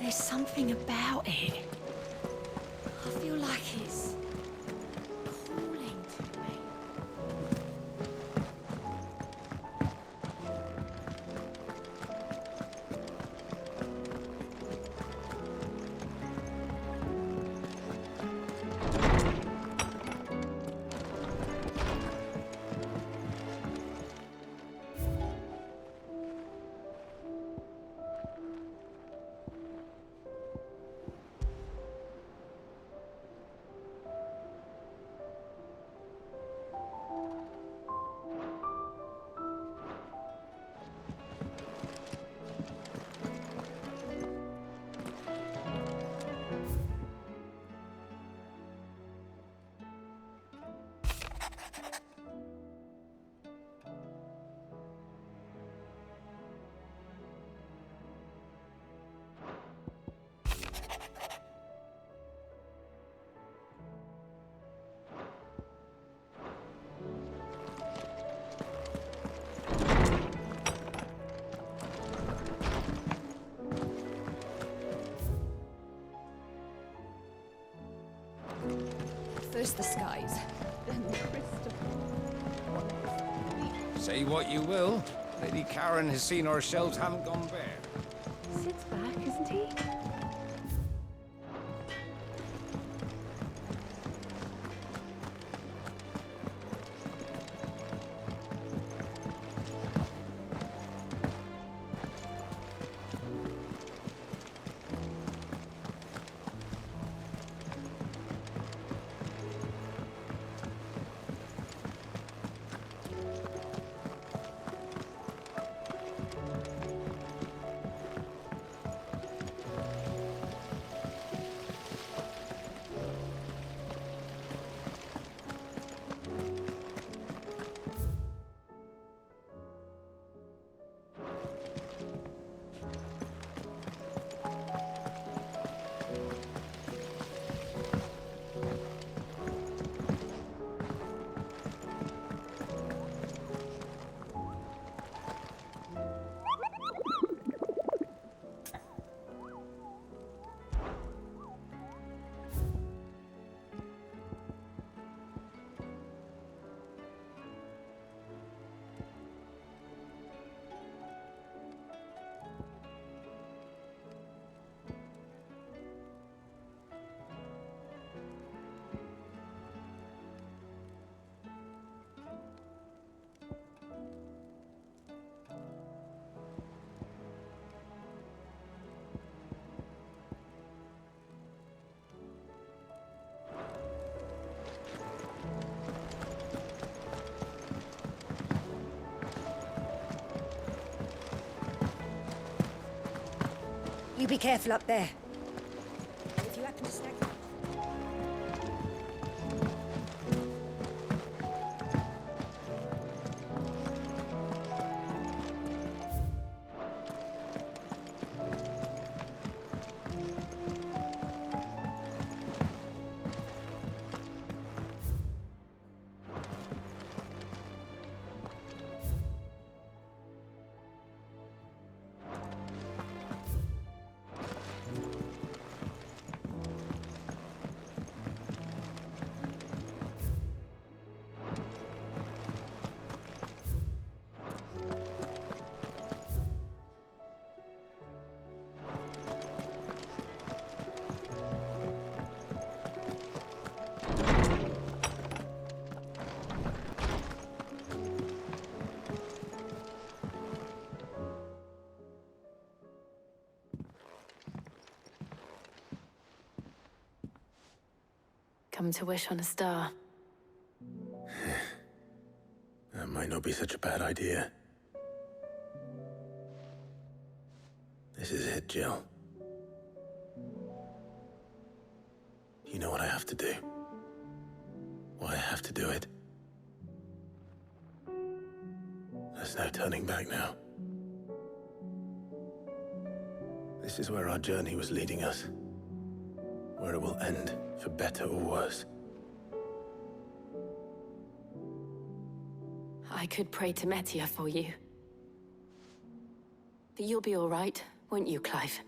There's something about it. I feel like it's calling to me. First the skies, then the crystal. Say what you will, Lady Karen has seen our shelves haven't gone bare. Sid's back, isn't he? You be careful up there. If you happen to snag... Come to wish on a star. That might not be such a bad idea. This is it, Jill. You know what I have to do. Why I have to do it. There's no turning back now. This is where our journey was leading us. Where it will end, for better or worse. I could pray to Metia for you. But you'll be all right, won't you, Clive?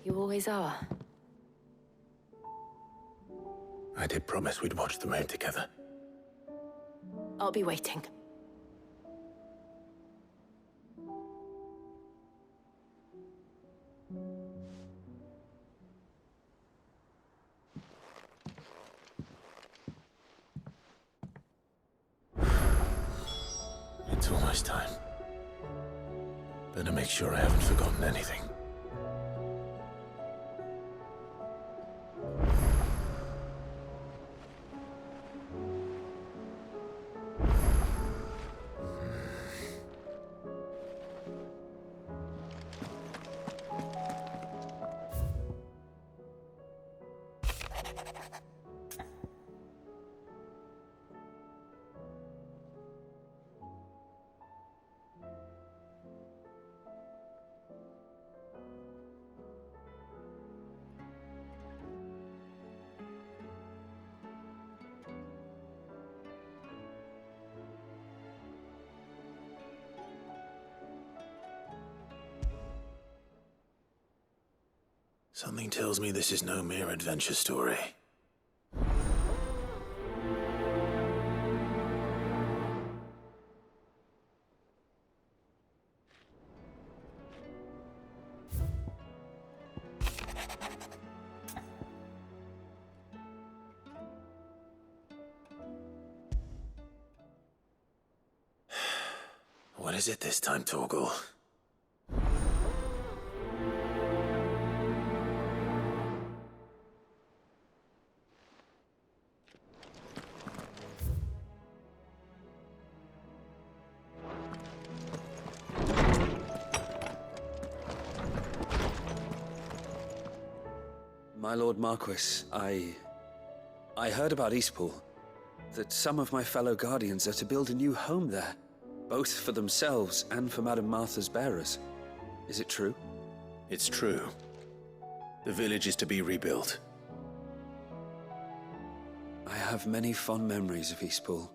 You always are. I did promise we'd watch the moon together. I'll be waiting. It's almost time. Better make sure I haven't forgotten anything. Something tells me this is no mere adventure story. What is it this time, Torgal? My Lord Marquis, I heard about Eastpool. That some of my fellow Guardians are to build a new home there, both for themselves and for Madame Martha's bearers. Is it true? It's true. The village is to be rebuilt. I have many fond memories of Eastpool.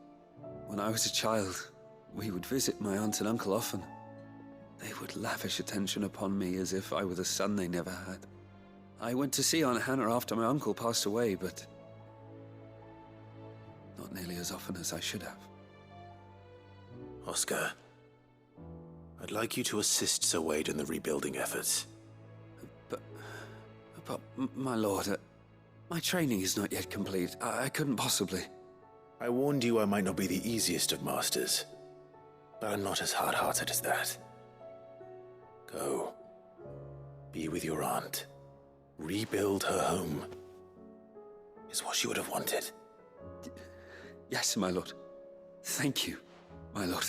When I was a child, we would visit my aunt and uncle often. They would lavish attention upon me as if I were the son they never had. I went to see Aunt Hannah after my uncle passed away, but not nearly as often as I should have. Oscar, I'd like you to assist Sir Wade in the rebuilding efforts. But my lord, my training is not yet complete. I couldn't possibly. I warned you I might not be the easiest of masters, but I'm not as hard-hearted as that. Go. Be with your aunt. Rebuild her home. Is what she would have wanted. Yes, my lord. Thank you, my lord.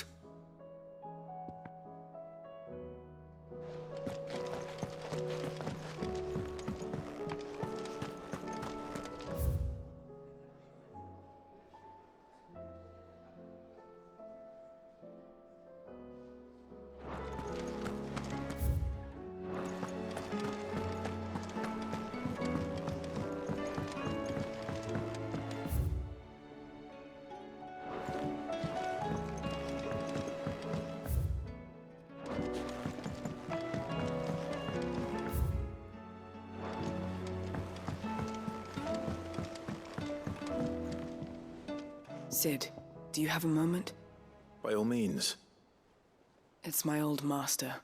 Sid, do you have a moment? By all means. It's my old master.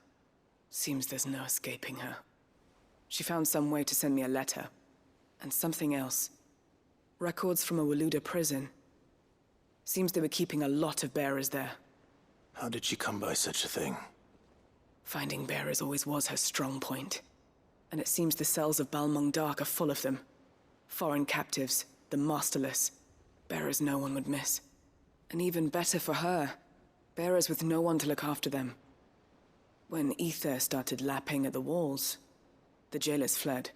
Seems there's no escaping her. She found some way to send me a letter. And something else. Records from a Waluda prison. Seems they were keeping a lot of bearers there. How did she come by such a thing? Finding bearers always was her strong point. And it seems the cells of Balmung Dark are full of them. Foreign captives, the masterless. Bearers no one would miss. And even better for her, bearers with no one to look after them. When ether started lapping at the walls, the jailers fled.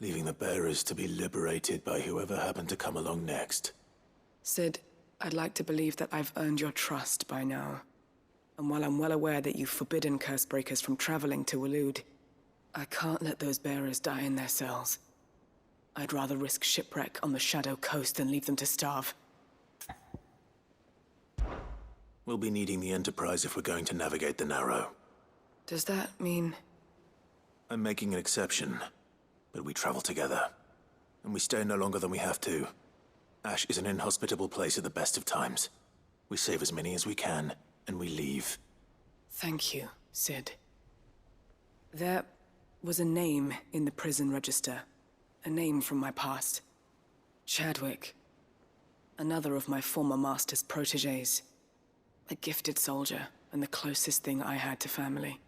Leaving the bearers to be liberated by whoever happened to come along next. Sid, I'd like to believe that I've earned your trust by now. And while I'm well aware that you've forbidden Cursebreakers from traveling to Waloed, I can't let those bearers die in their cells. I'd rather risk shipwreck on the Shadow Coast than leave them to starve. We'll be needing the Enterprise if we're going to navigate the Narrow. Does that mean... I'm making an exception. But we travel together. And we stay no longer than we have to. Ash is an inhospitable place at the best of times. We save as many as we can, and we leave. Thank you, Sid. There was a name in the prison register. A name from my past. Chadwick. Another of my former master's protégés. A gifted soldier, and the closest thing I had to family.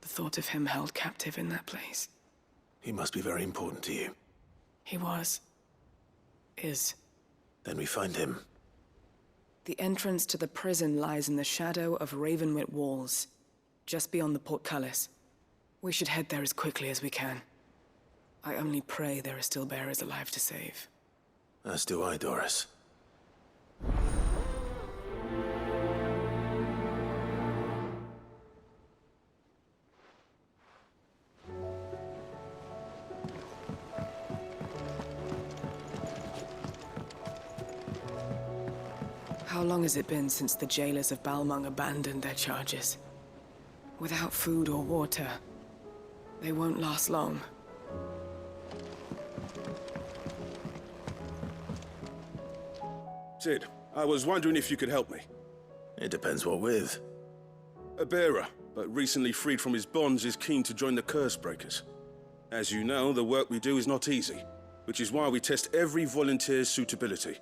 The thought of him held captive in that place. He must be very important to you. He was. Is. Then we find him. The entrance to the prison lies in the shadow of Ravenwit walls, just beyond the portcullis. We should head there as quickly as we can. I only pray there are still bearers alive to save. As do I, Doris. How long has it been since the jailers of Balmung abandoned their charges? Without food or water, they won't last long. Sid, I was wondering if you could help me. It depends what with. A bearer, but recently freed from his bonds, is keen to join the Curse Breakers. As you know, the work we do is not easy, which is why we test every volunteer's suitability.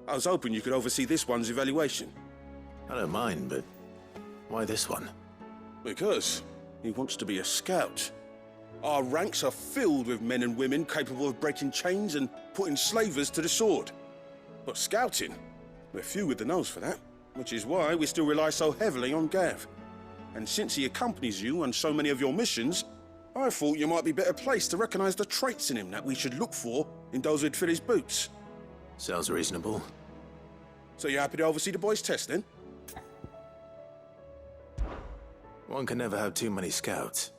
I was hoping you could oversee this one's evaluation. I don't mind, but why this one? Because he wants to be a scout. Our ranks are filled with men and women capable of breaking chains and putting slavers to the sword. But scouting, we're few with the nose for that, which is why we still rely so heavily on Gav. And since he accompanies you on so many of your missions, I thought you might be better placed to recognize the traits in him that we should look for in those who'd fill his boots. Sounds reasonable. So you're happy to oversee the boys' test, then? One can never have too many scouts.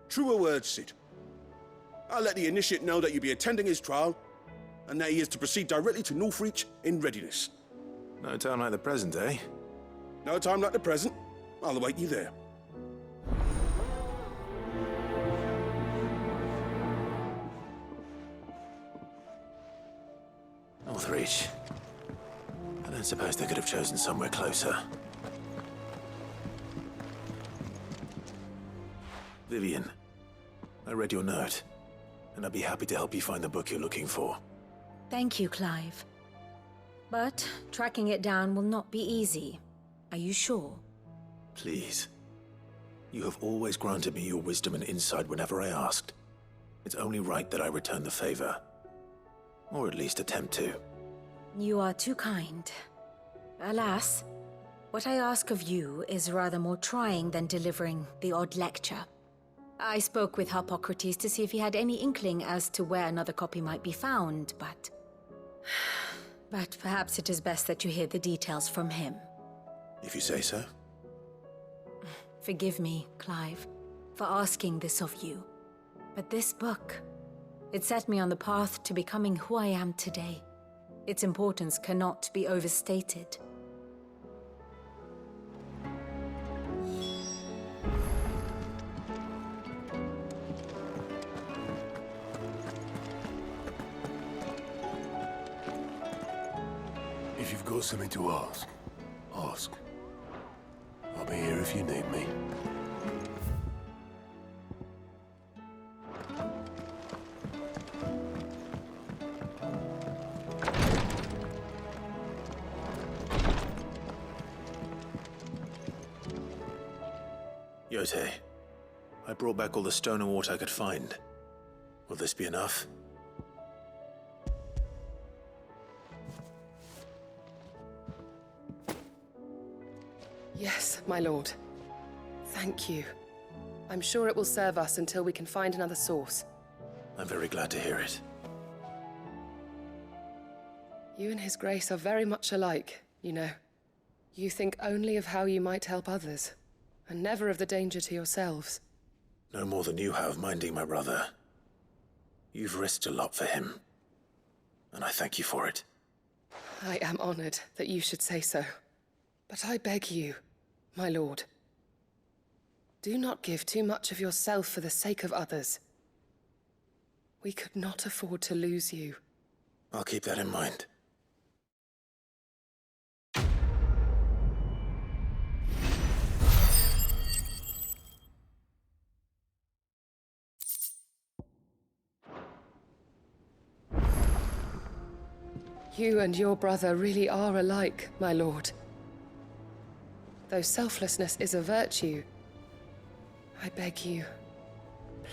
Truer words, Sid. I'll let the initiate know that you'll be attending his trial, and that he is to proceed directly to Northreach in readiness. No time like the present, eh? No time like the present. I'll await you there. Northreach. I don't suppose they could have chosen somewhere closer. Vivian, I read your note, and I'd be happy to help you find the book you're looking for. Thank you, Clive. But tracking it down will not be easy. Are you sure? Please. You have always granted me your wisdom and insight whenever I asked. It's only right that I return the favor. Or at least attempt to. You are too kind. Alas, what I ask of you is rather more trying than delivering the odd lecture. I spoke with Harpocrates to see if he had any inkling as to where another copy might be found, but... But perhaps it is best that you hear the details from him. If you say so. Forgive me, Clive, for asking this of you. But this book, it set me on the path to becoming who I am today. Its importance cannot be overstated. If you've got something to ask, ask. I'll be here if you need me. Yote, I brought back all the stone and water I could find. Will this be enough? Yes, my lord. Thank you. I'm sure it will serve us until we can find another source. I'm very glad to hear it. You and His Grace are very much alike, you know. You think only of how you might help others, and never of the danger to yourselves. No more than you have minding my brother. You've risked a lot for him, and I thank you for it. I am honored that you should say so. But I beg you, my lord, do not give too much of yourself for the sake of others. We could not afford to lose you. I'll keep that in mind. You and your brother really are alike, my lord. Though selflessness is a virtue, I beg you,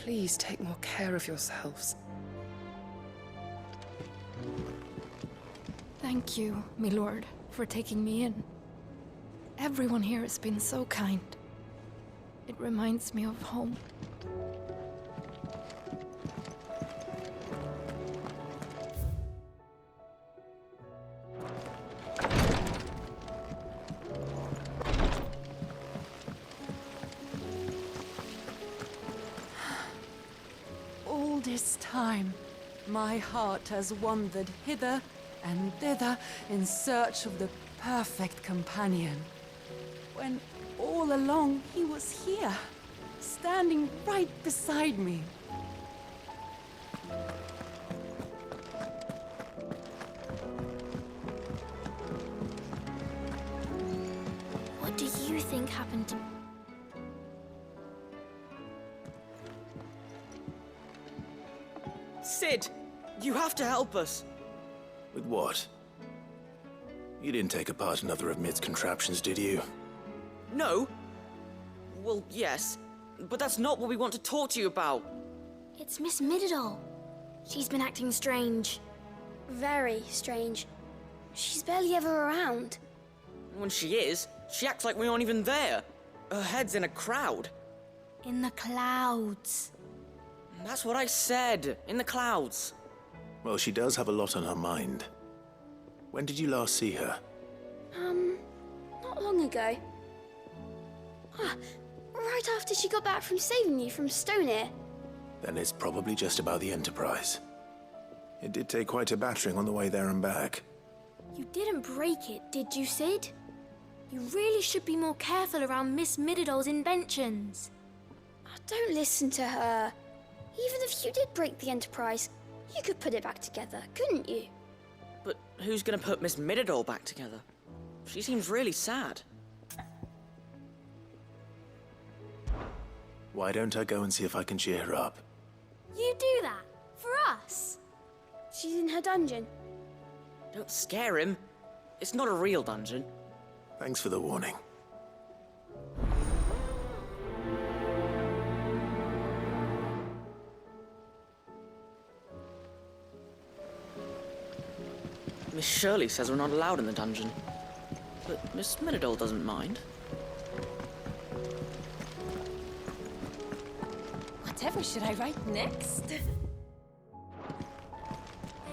please take more care of yourselves. Thank you, my lord, for taking me in. Everyone here has been so kind. It reminds me of home. All this time, my heart has wandered hither and thither in search of the perfect companion. When all along he was here, standing right beside me. What do you think happened to... Sid, you have to help us. With what? You didn't take apart another of Mid's contraptions, did you? No. Well, yes, but that's not what we want to talk to you about. It's Miss Mididol. She's been acting strange. Very strange. She's barely ever around. When she is, she acts like we aren't even there. Her head's in a crowd. In the clouds. That's what I said, in the clouds. Well, she does have a lot on her mind. When did you last see her? Not long ago. Right after she got back from saving you from Stoneir. Then it's probably just about the Enterprise. It did take quite a battering on the way there and back. You didn't break it, did you, Sid? You really should be more careful around Miss Mididol's inventions. Don't listen to her. Even if you did break the Enterprise, you could put it back together, couldn't you? But who's gonna put Miss Mididol back together? She seems really sad. Why don't I go and see if I can cheer her up? You do that? For us? She's in her dungeon. Don't scare him. It's not a real dungeon. Thanks for the warning. Miss Shirley says we're not allowed in the dungeon. But Miss Mididol doesn't mind. Whatever should I write next?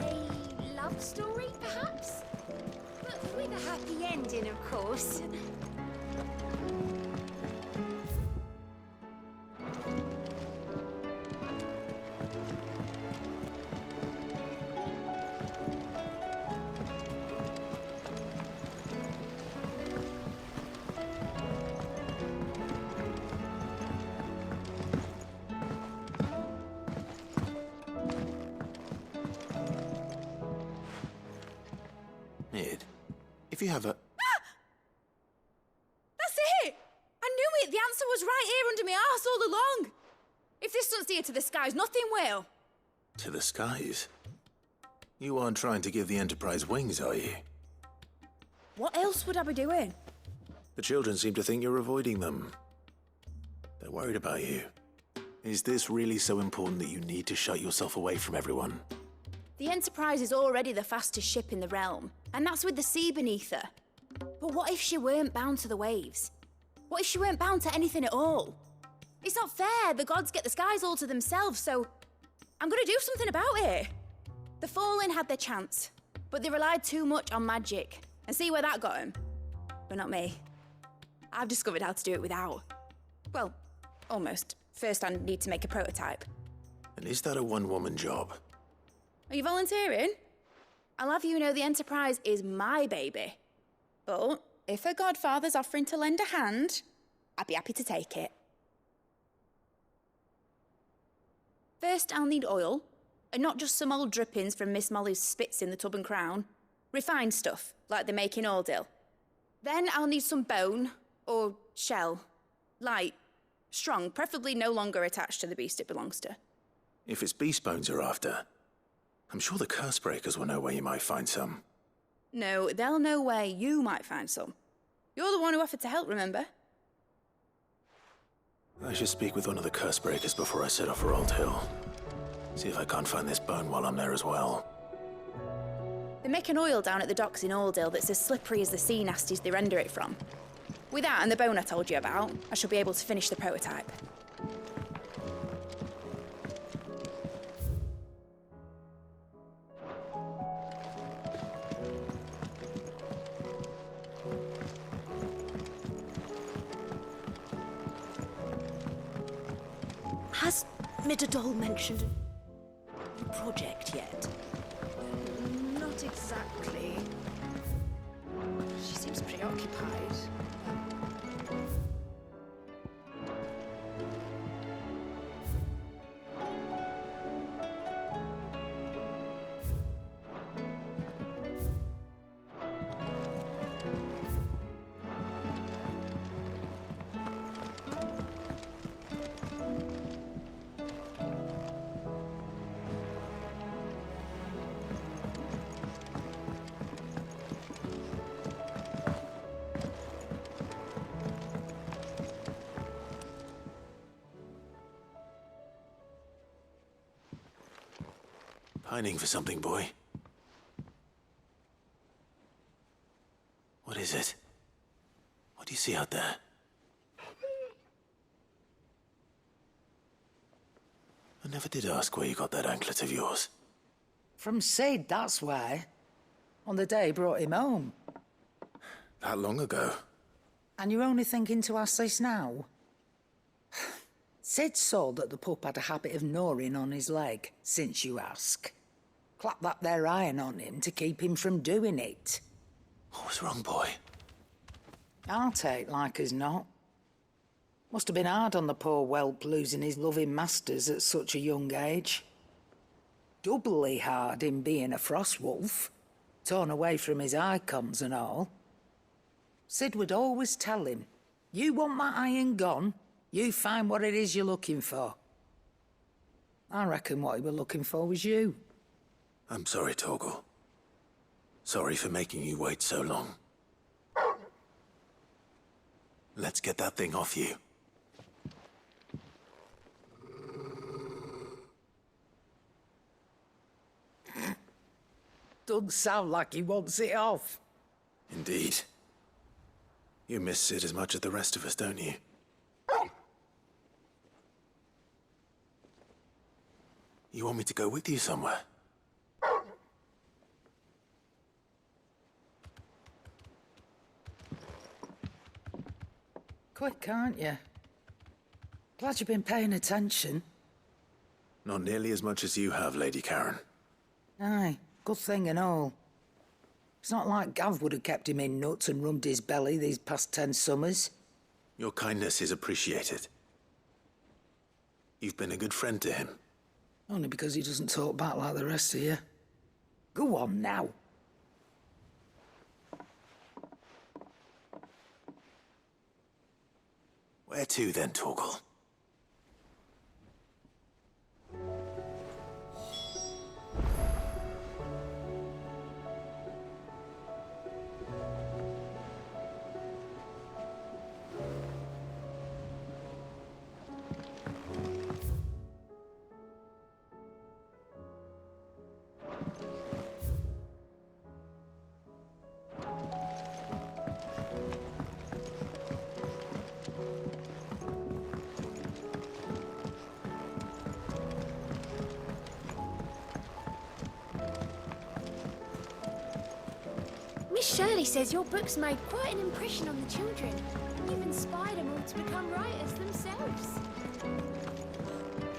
A love story, perhaps? But with a happy ending, of course. Mid, if you have a... That's it! I knew it! The answer was right here under my arse all along! If this doesn't steer to the skies, nothing will! To the skies? You aren't trying to give the Enterprise wings, are you? What else would I be doing? The children seem to think you're avoiding them. They're worried about you. Is this really so important that you need to shut yourself away from everyone? The Enterprise is already the fastest ship in the realm, and that's with the sea beneath her. But what if she weren't bound to the waves? What if she weren't bound to anything at all? It's not fair. The gods get the skies all to themselves, so I'm gonna do something about it. The Fallen had their chance, but they relied too much on magic. And see where that got them? But not me. I've discovered how to do it without. Well, almost. First, I need to make a prototype. And is that a one-woman job? Are you volunteering? I'll have you know the Enterprise is my baby. But if her godfather's offering to lend a hand, I'd be happy to take it. First, I'll need oil, And not just some old drippings from Miss Molly's spits in the tub and crown. Refined stuff, like they make in Oldale. Then I'll need some bone, or shell. Light, strong, preferably no longer attached to the beast it belongs to. If it's beast bones you're after, I'm sure the curse breakers will know where you might find some. No, they'll know where you might find some. You're the one who offered to help, remember? I should speak with one of the curse breakers before I set off for Old Hill. See if I can't find this bone while I'm there as well. They make an oil down at the docks in Oldale that's as slippery as the sea nasties they render it from. With that and the bone I told you about, I shall be able to finish the prototype. Has Midadol mentioned a project yet? Not exactly. She seems preoccupied. Pining for something, boy. What is it? What do you see out there? I never did ask where you got that anklet of yours. From Sid, that's why. On the day he brought him home. That long ago? And you're only thinking to ask this now? Sid saw that the pup had a habit of gnawing on his leg, since you ask. Clap that there iron on him to keep him from doing it. What was wrong, boy? I'll take like as not. Must have been hard on the poor whelp losing his loving masters at such a young age. Doubly hard in being a frost wolf, torn away from his icons and all. Sid would always tell him, you want my iron gone, you find what it is you're looking for. I reckon what he was looking for was you. I'm sorry, Torgal. Sorry for making you wait so long. Let's get that thing off you. Doesn't sound like he wants it off. Indeed. You miss Sid as much as the rest of us, don't you? You want me to go with you somewhere? Quick, aren't you? Glad you've been paying attention. Not nearly as much as you have, Lady Karen. Aye, good thing and all. It's not like Gav would have kept him in nuts and rubbed his belly these past 10 summers. Your kindness is appreciated. You've been a good friend to him. Only because he doesn't talk back like the rest of you. Go on now. Where to then, Torgal? Miss Shirley says your books made quite an impression on the children. You've inspired them all to become writers themselves.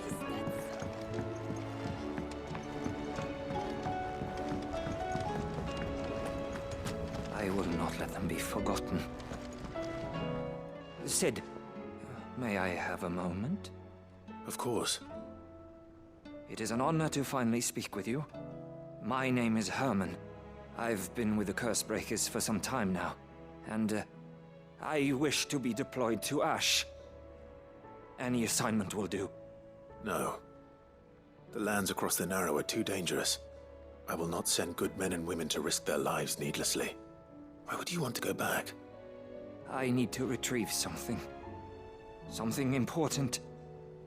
Is that so? I will not let them be forgotten. Sid, may I have a moment? Of course. It is an honor to finally speak with you. My name is Herman. I've been with the Cursebreakers for some time now, and I wish to be deployed to Ash. Any assignment will do. No. The lands across the Narrow are too dangerous. I will not send good men and women to risk their lives needlessly. Why would you want to go back? I need to retrieve something. Something important.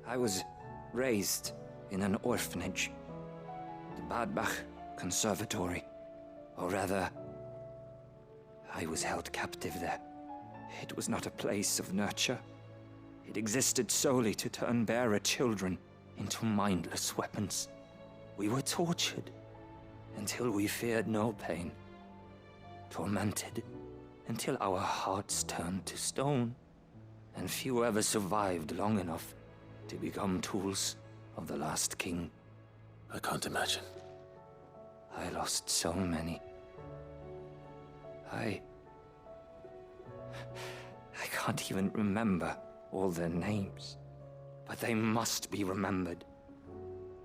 I was raised in an orphanage. The Badbach Conservatory. Or rather, I was held captive there. It was not a place of nurture. It existed solely to turn bearer children into mindless weapons. We were tortured until we feared no pain. Tormented until our hearts turned to stone. And few ever survived long enough to become tools of the last king. I can't imagine. I lost so many. I can't even remember all their names. But they must be remembered.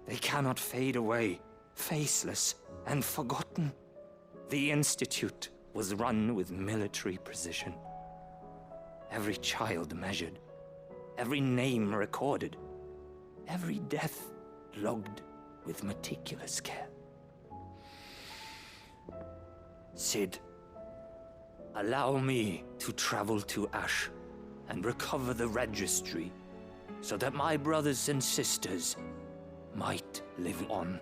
They cannot fade away, faceless and forgotten. The Institute was run with military precision. Every child measured, every name recorded, every death logged with meticulous care. Cid, allow me to travel to Ash and recover the registry so that my brothers and sisters might live on.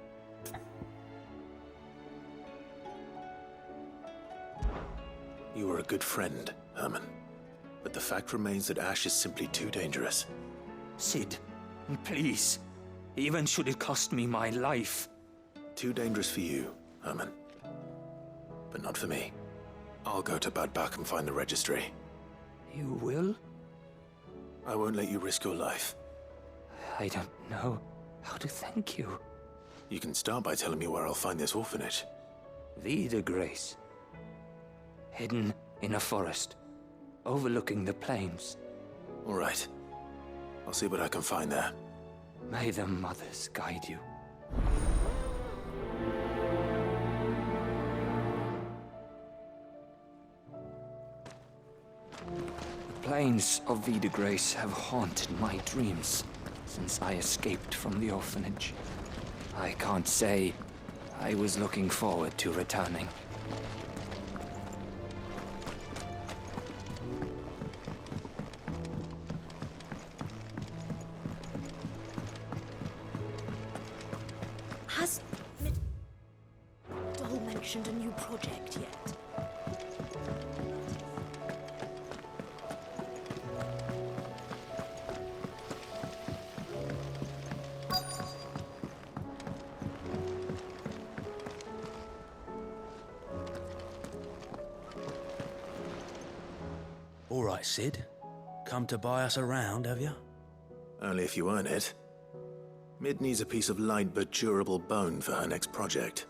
You are a good friend, Herman. But the fact remains that Ash is simply too dangerous. Cid, please. Even should it cost me my life. Too dangerous for you, Herman. But not for me. I'll go to Bad Bach and find the registry. You will? I won't let you risk your life. I don't know how to thank you. You can start by telling me where I'll find this orphanage. Vie de Grace. Hidden in a forest, overlooking the plains. All right. I'll see what I can find there. May the mothers guide you. The plains of Vie de Grace have haunted my dreams since I escaped from the orphanage. I can't say I was looking forward to returning. Has Midol mentioned a new project yet? All right, Cid. Come to buy us around, have you? Only if you earn it. Mid needs a piece of light but durable bone for her next project.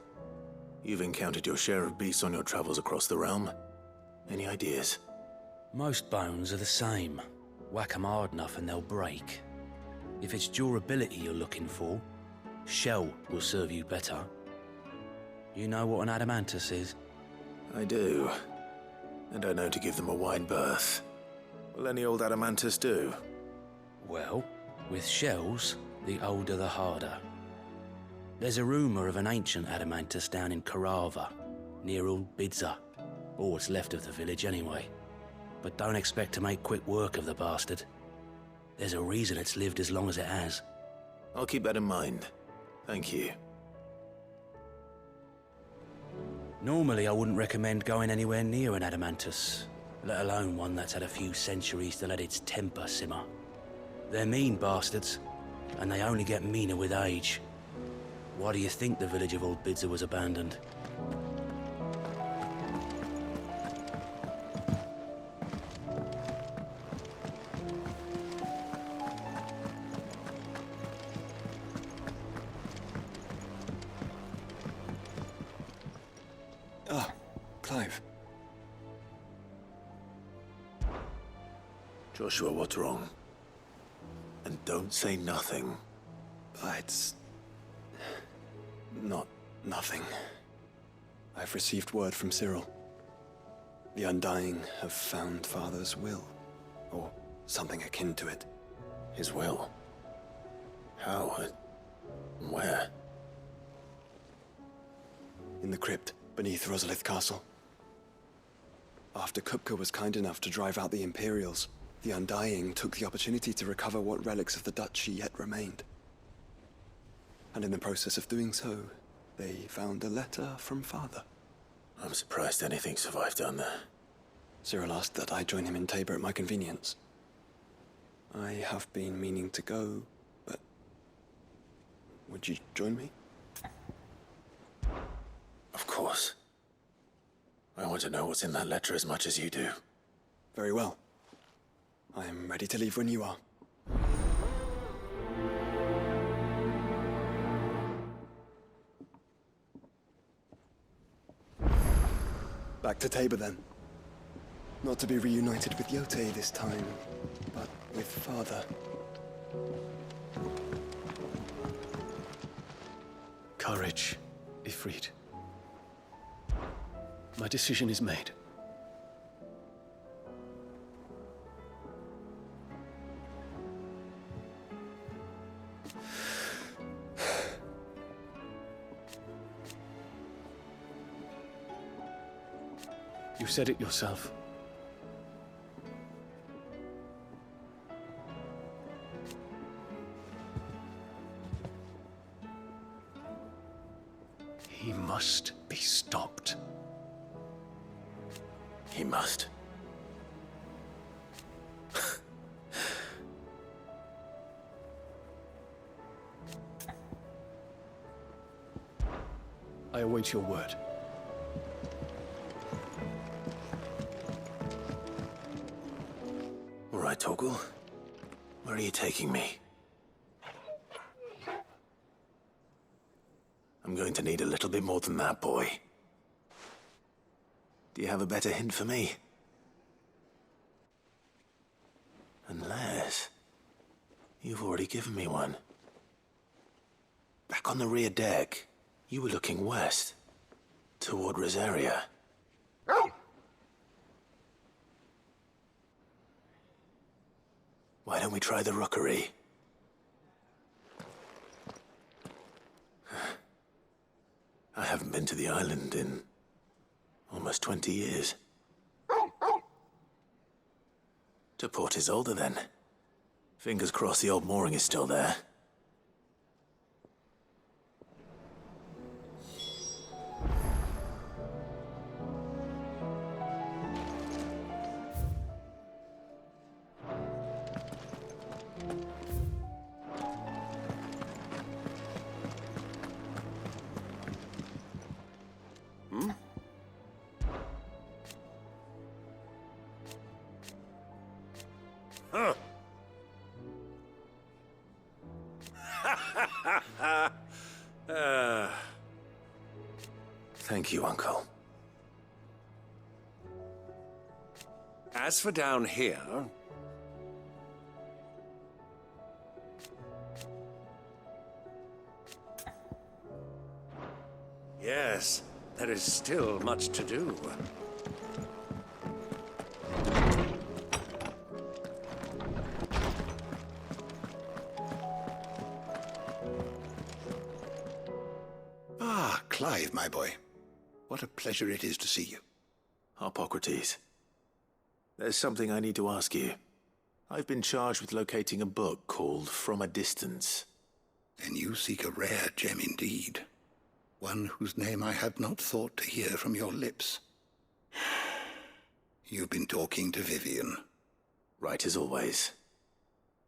You've encountered your share of beasts on your travels across the realm. Any ideas? Most bones are the same. Whack 'em hard enough and they'll break. If it's durability you're looking for, shell will serve you better. You know what an adamantus is? I do. And I know to give them a wide berth. Will any old adamantus do? Well, with shells, the older the harder. There's a rumour of an ancient adamantus down in Carava, near Old Bidza, or what's left of the village anyway. But don't expect to make quick work of the bastard. There's a reason it's lived as long as it has. I'll keep that in mind. Thank you. Normally I wouldn't recommend going anywhere near an adamantus, let alone one that's had a few centuries to let its temper simmer. They're mean bastards, and they only get meaner with age. Why do you think the village of Old Bidza was abandoned? Ah, Clive. Joshua, what's wrong? And don't say nothing. It's Nothing. I've received word from Cyril. The Undying have found Father's will, or something akin to it. His will? How? Where? In the crypt beneath Rosalith Castle. After Kupka was kind enough to drive out the Imperials, the Undying took the opportunity to recover what relics of the Duchy yet remained. And in the process of doing so, they found a letter from Father. I'm surprised anything survived down there. Cyril asked that I join him in Tabor at my convenience. I have been meaning to go, but... would you join me? Of course. I want to know what's in that letter as much as you do. Very well. I am ready to leave when you are. Back to Tabor then. Not to be reunited with Yote this time, but with Father. Courage, Ifrit. My decision is made. You said it yourself. He must be stopped. He must. I await your word. All right, Torgal. Where are you taking me? I'm going to need a little bit more than that, boy. Do you have a better hint for me? Unless... you've already given me one. Back on the rear deck, you were looking west, toward Rosaria. Why don't we try the rookery? I haven't been to the island in almost 20 years. To Port Isolde, then. Fingers crossed the old mooring is still there. Thank you, Uncle. As for down here... yes, there is still much to do. Ah, Clive, my boy. What a pleasure it is to see you. Hippocrates, there's something I need to ask you. I've been charged with locating a book called From a Distance. Then you seek a rare gem indeed. One whose name I had not thought to hear from your lips. You've been talking to Vivian. Right as always.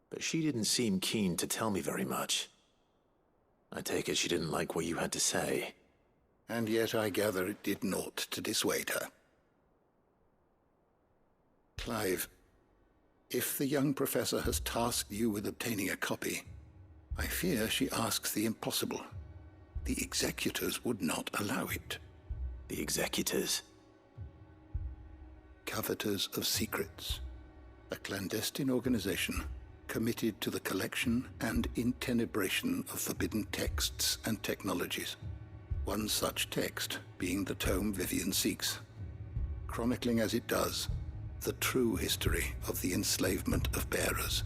But she didn't seem keen to tell me very much. I take it she didn't like what you had to say. And yet I gather it did naught to dissuade her. Clive, if the young professor has tasked you with obtaining a copy, I fear she asks the impossible. The executors would not allow it. The executors? Coveters of Secrets. A clandestine organization committed to the collection and intenebration of forbidden texts and technologies. One such text being the tome Vivian seeks, chronicling as it does the true history of the enslavement of bearers.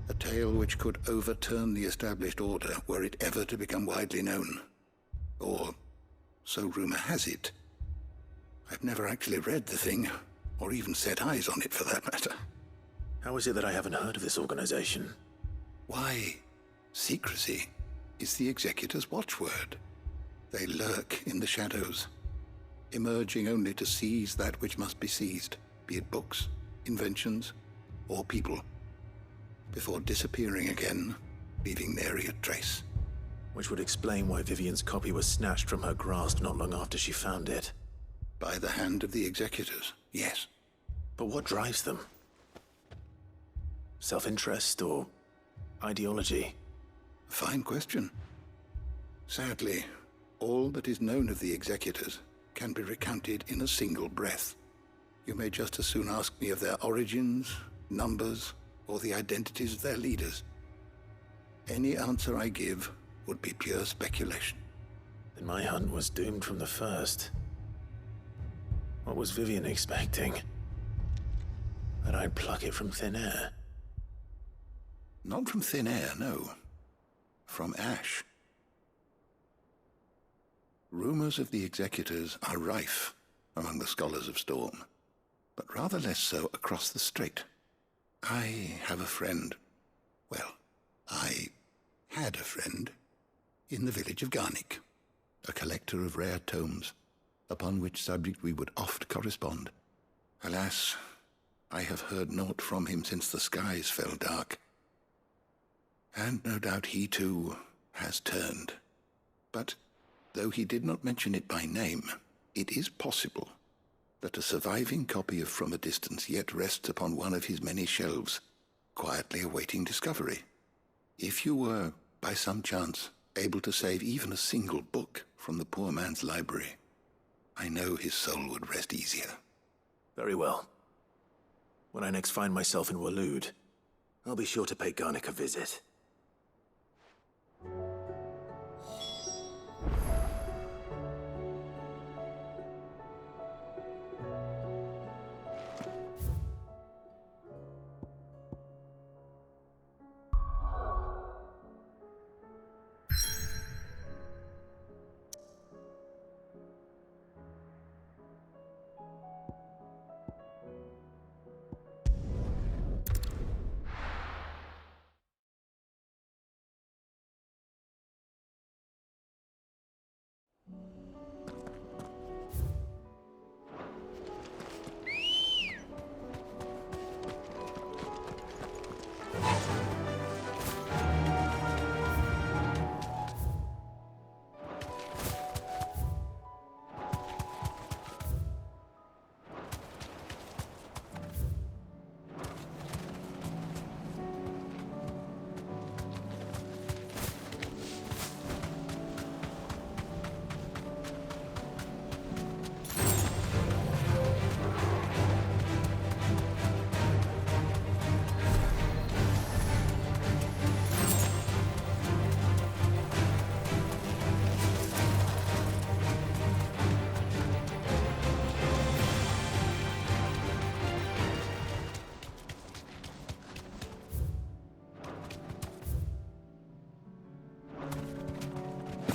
A tale which could overturn the established order were it ever to become widely known. Or, so rumor has it. I've never actually read the thing, or even set eyes on it for that matter. How is it that I haven't heard of this organization? Why, secrecy is the Executor's watchword. They lurk in the shadows, emerging only to seize that which must be seized, be it books, inventions, or people, before disappearing again, leaving nary a trace. Which would explain why Vivian's copy was snatched from her grasp not long after she found it. By the hand of the Executors, yes. But what drives them? Self-interest or ideology? Fine question. Sadly, all that is known of the Executors can be recounted in a single breath. You may just as soon ask me of their origins, numbers, or the identities of their leaders. Any answer I give would be pure speculation. Then my hunt was doomed from the first. What was Vivian expecting? That I'd pluck it from thin air? Not from thin air, no. From ash. Rumors of the Executors are rife among the scholars of Storm, but rather less so across the Strait. I have a friend. Well, I had a friend in the village of Garnick, a collector of rare tomes, upon which subject we would oft correspond. Alas, I have heard naught from him since the skies fell dark. And no doubt he too has turned. But though he did not mention it by name, it is possible that a surviving copy of From a Distance yet rests upon one of his many shelves, quietly awaiting discovery. If you were, by some chance, able to save even a single book from the poor man's library, I know his soul would rest easier. Very well. When I next find myself in Waloed, I'll be sure to pay Garnick a visit.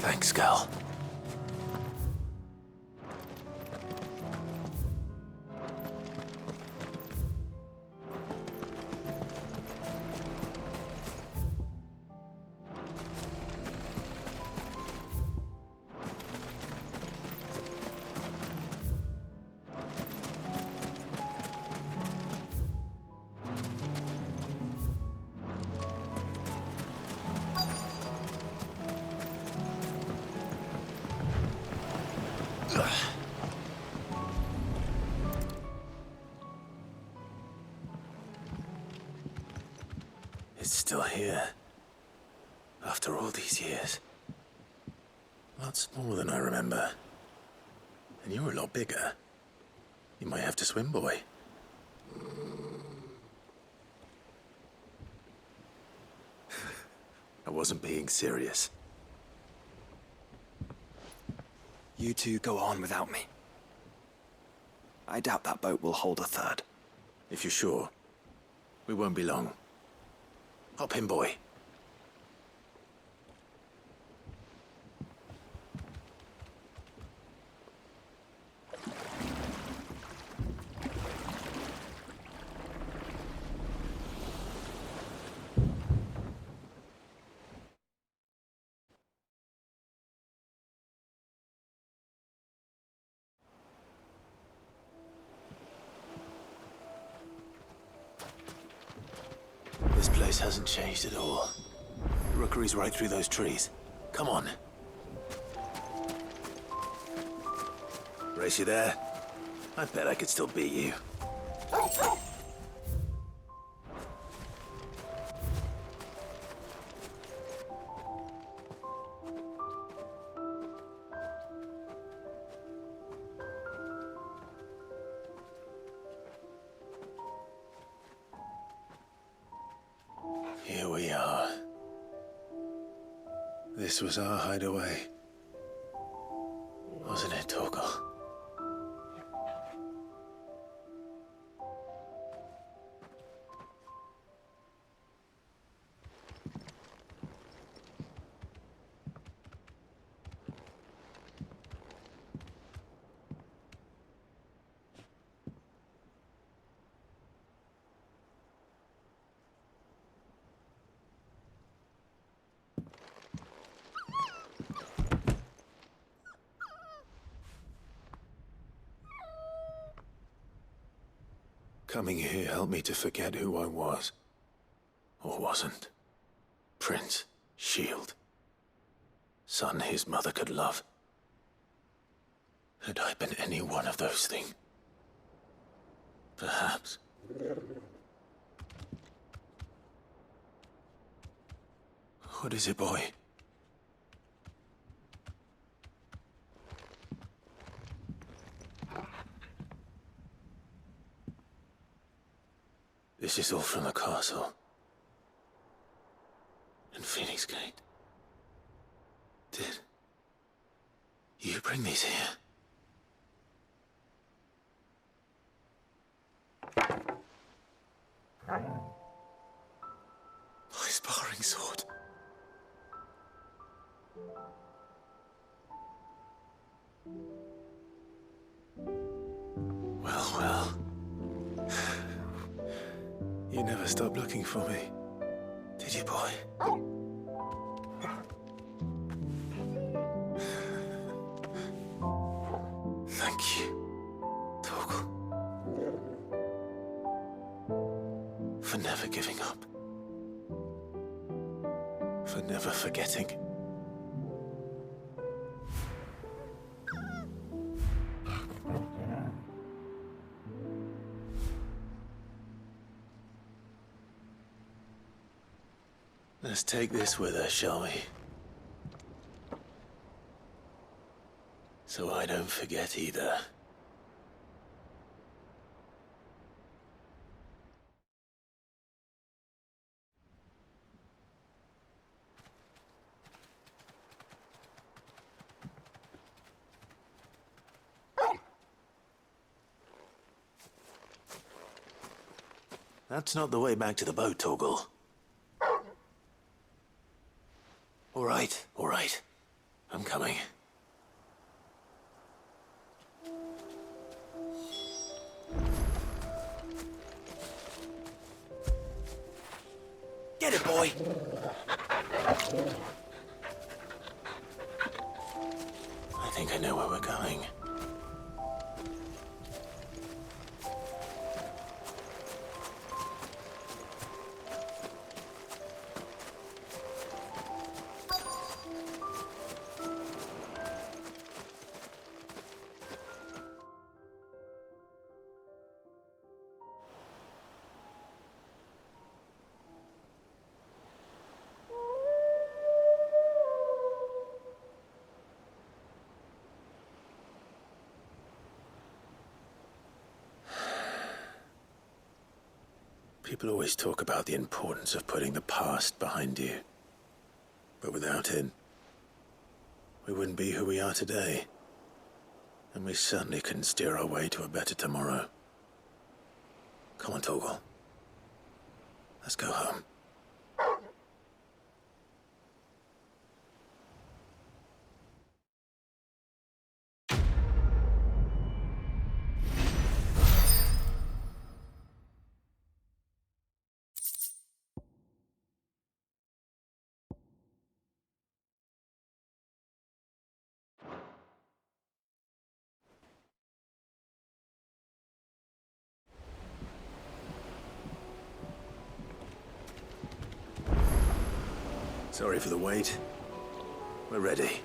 Thanks, Gal. It's still here. After all these years. Lots more than I remember. And you're a lot bigger. You might have to swim, boy. I wasn't being serious. You two go on without me. I doubt that boat will hold a third. If you're sure, we won't be long. Hop in, boy. This place hasn't changed at all. The rookery's right through those trees. Come on. Race you there? I bet I could still beat you. Here we are. This was our hideaway. Wasn't it, Torgal? Coming here helped me to forget who I was. Or wasn't. Prince, shield. Son his mother could love. Had I been any one of those things? Perhaps. What is it, boy? This is all from the castle. And Phoenix Gate. Did you bring these here? My sparring sword. Well, well. You never stopped looking for me, did you, boy? Thank you, Torgal. For never giving up. For never forgetting. Let's take this with us, shall we? So I don't forget either. That's not the way back to the boat, Torgal. All right. I'm coming. Get it, boy! I think I know where we're going. People always talk about the importance of putting the past behind you. But without it, we wouldn't be who we are today. And we certainly can steer our way to a better tomorrow. Come on, Torgal. Let's go home. Sorry for the wait. We're ready.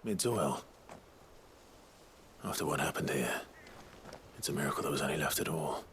It's oil. After what happened here, it's a miracle there was any left at all.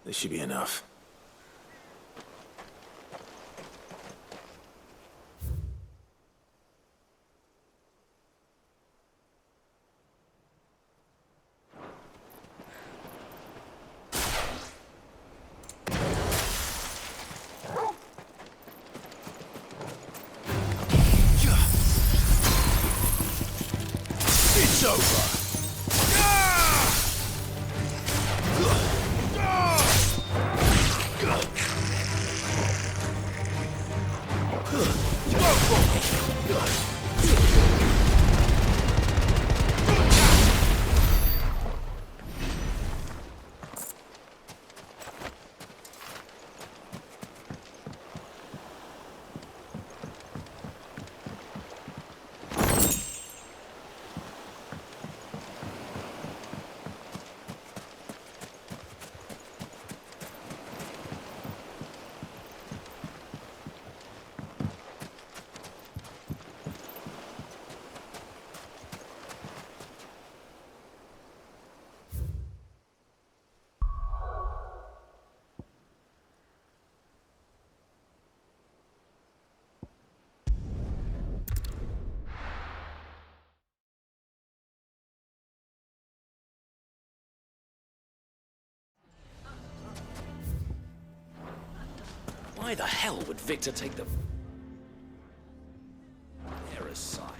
This should be enough. It's over. Why the hell would Victor take the... There aside.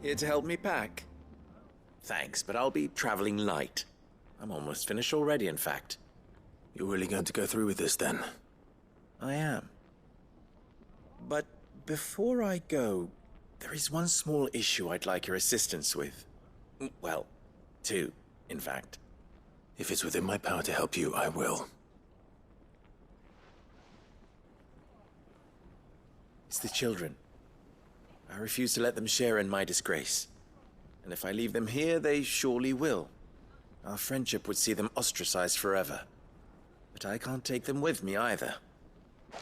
Here to help me pack? Thanks, but I'll be traveling light. I'm almost finished already, in fact. You're really going to go through with this, then? I am. But before I go, there is one small issue I'd like your assistance with. Well, two, in fact. If it's within my power to help you, I will. It's the children. I refuse to let them share in my disgrace. And if I leave them here, they surely will. Our friendship would see them ostracized forever. But I can't take them with me either.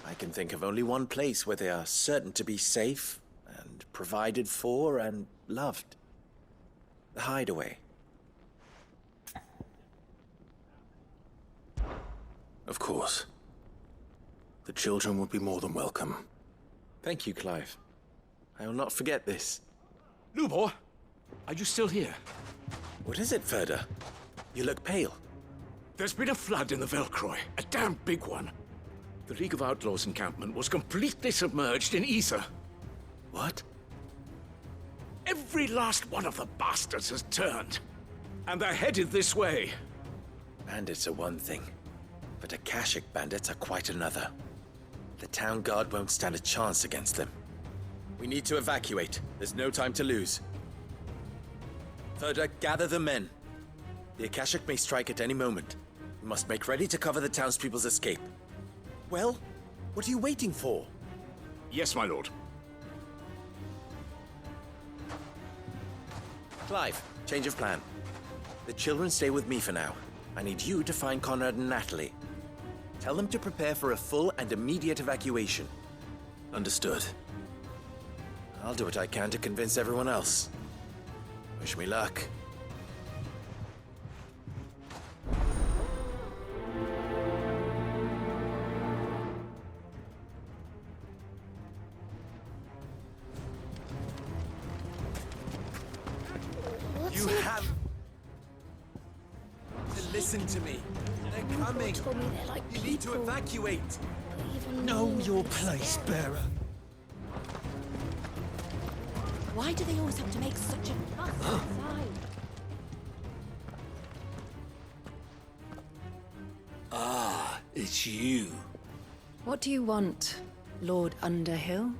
I can think of only one place where they are certain to be safe, and provided for, and loved. The Hideaway. Of course. The children would be more than welcome. Thank you, Clive. I will not forget this. Lubor, are you still here? What is it, Ferda? You look pale. There's been a flood in the Velcroy, a damn big one. The League of Outlaws encampment was completely submerged in ether. What? Every last one of the bastards has turned, and they're headed this way. Bandits are one thing, but Akashic bandits are quite another. The town guard won't stand a chance against them. We need to evacuate. There's no time to lose. Ferda, gather the men. The Akashic may strike at any moment. We must make ready to cover the townspeople's escape. Well, what are you waiting for? Yes, my lord. Clive, change of plan. The children stay with me for now. I need you to find Conrad and Natalie. Tell them to prepare for a full and immediate evacuation. Understood. I'll do what I can to convince everyone else. Wish me luck. You have to listen to me. They're coming. You need to evacuate. Know your place, bearer. Why do they always have to make such a fuss outside? Ah, it's you. What do you want, Lord Underhill?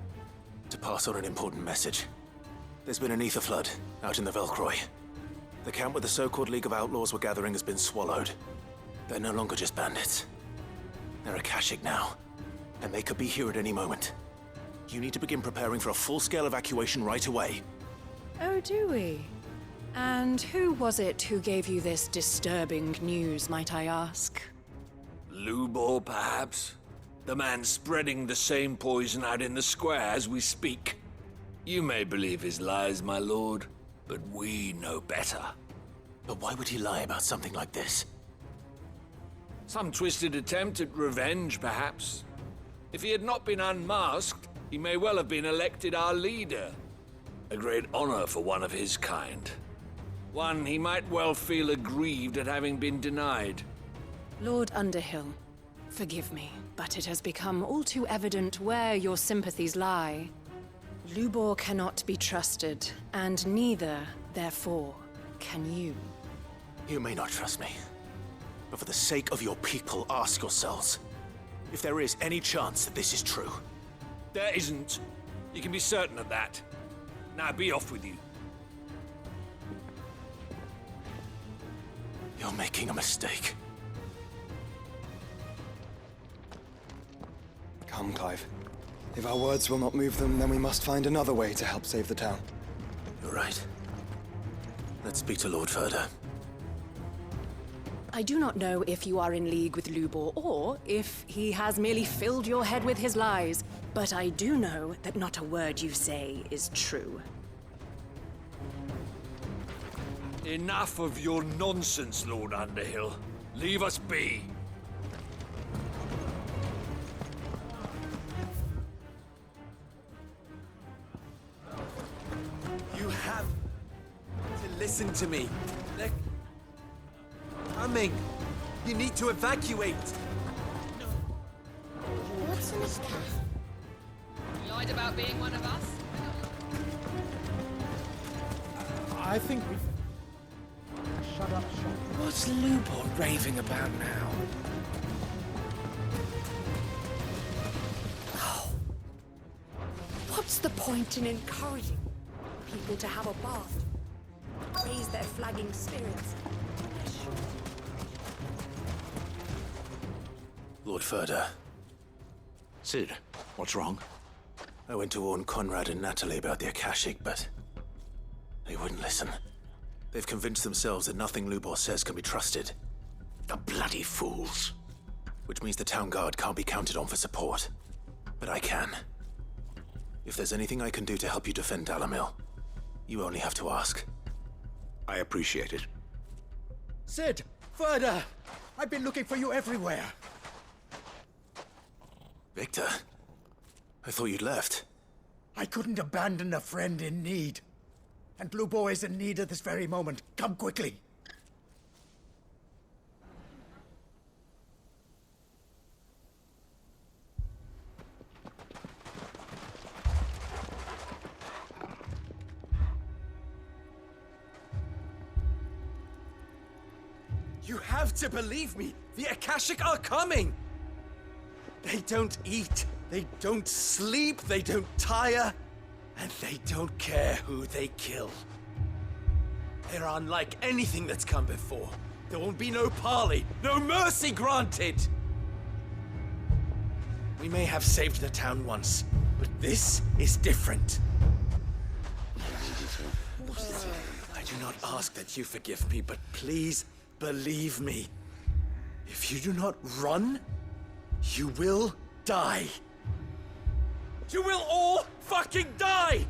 To pass on an important message. There's been an ether flood out in the Velcroy. The camp where the so-called League of Outlaws were gathering has been swallowed. They're no longer just bandits. They're Akashic now, and they could be here at any moment. You need to begin preparing for a full-scale evacuation right away. Oh, do we? And who was it who gave you this disturbing news, might I ask? Lubor, perhaps? The man spreading the same poison out in the square as we speak. You may believe his lies, my lord, but we know better. But why would he lie about something like this? Some twisted attempt at revenge, perhaps. If he had not been unmasked, he may well have been elected our leader. A great honor for one of his kind. One he might well feel aggrieved at having been denied. Lord Underhill, forgive me, but it has become all too evident where your sympathies lie. Lubor cannot be trusted, and neither, therefore, can you. You may not trust me, but for the sake of your people, ask yourselves if there is any chance that this is true. There isn't. You can be certain of that. Now be off with you. You're making a mistake. Come, Clive. If our words will not move them, then we must find another way to help save the town. You're right. Let's speak to Lord Ferda. I do not know if you are in league with Lubor or if he has merely filled your head with his lies, but I do know that not a word you say is true. Enough of your nonsense, Lord Underhill. Leave us be. You have to listen to me. They're coming. You need to evacuate. What's in his cap? You lied about being one of us? I think we... Shut up, shut up. What's Lubor raving about now? What's the point in encouraging people to have a bath? Raise their flagging spirits. Lord Furder. Sid, what's wrong? I went to warn Conrad and Natalie about the Akashic, but they wouldn't listen. They've convinced themselves that nothing Lubor says can be trusted. The bloody fools. Which means the town guard can't be counted on for support. But I can. If there's anything I can do to help you defend Dalamil, you only have to ask. I appreciate it. Sid! Further! I've been looking for you everywhere. Victor? I thought you'd left. I couldn't abandon a friend in need. And Blue Boy is in need at this very moment. Come quickly. You have to believe me. The Akashic are coming. They don't eat. They don't sleep. They don't tire. And they don't care who they kill. They're unlike anything that's come before. There won't be no parley, no mercy granted. We may have saved the town once, but this is different. I do not ask that you forgive me, but please believe me. If you do not run, you will die. You will all fucking die!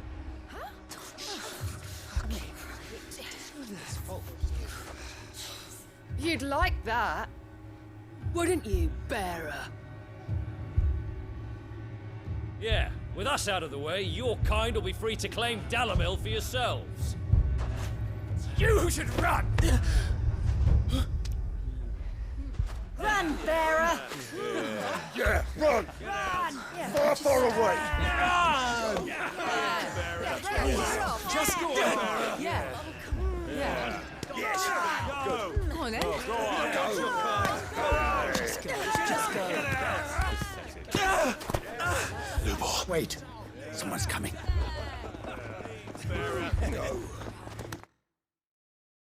You'd like that, wouldn't you, bearer? Yeah, with us out of the way, your kind will be free to claim Dalamil for yourselves. You should run! Run, bearer! Yeah, run! Run! Far, far away! Run! Just go on! Yeah. Yeah. Yes! Go! Come on, then. Go on! Go! Just go. Lubor. Wait. Someone's coming. Go!